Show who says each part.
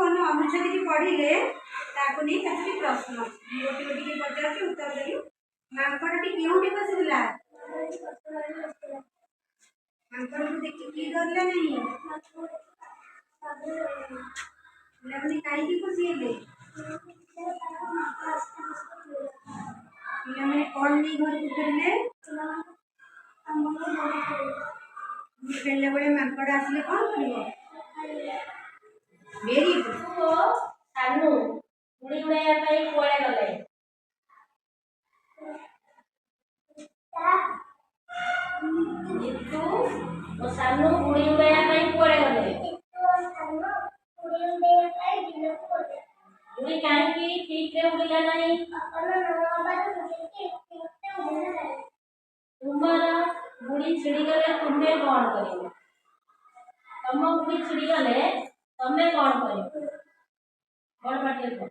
Speaker 1: अनुच्छेद की पढ़िले ताको नहीं कति प्रश्न गोटी गोटी के पचार के उत्तर देलु मांकड़टी केउठी बसिला मांकड़ को देखि की डरले नहीं लेमनी काई की खुशी हेले लेमनी कोन नहीं घर को फेरले फेरले बड़े मांकड़ आसले कोन करिवो वेरी गुड
Speaker 2: सानू गुड़ी उड़ाया पाई कोळे गले जितू ओ सानू गुड़ी उड़ाया पाई कोळे गले गुड़ी काहे की ठीक रे उड़िला नहीं तुम्हारा गुड़ी छिड़ी गले तुम्हें कौन करियो तम गुड़ी छिड़ी गले तमे कौन करियो बड़ पाटिया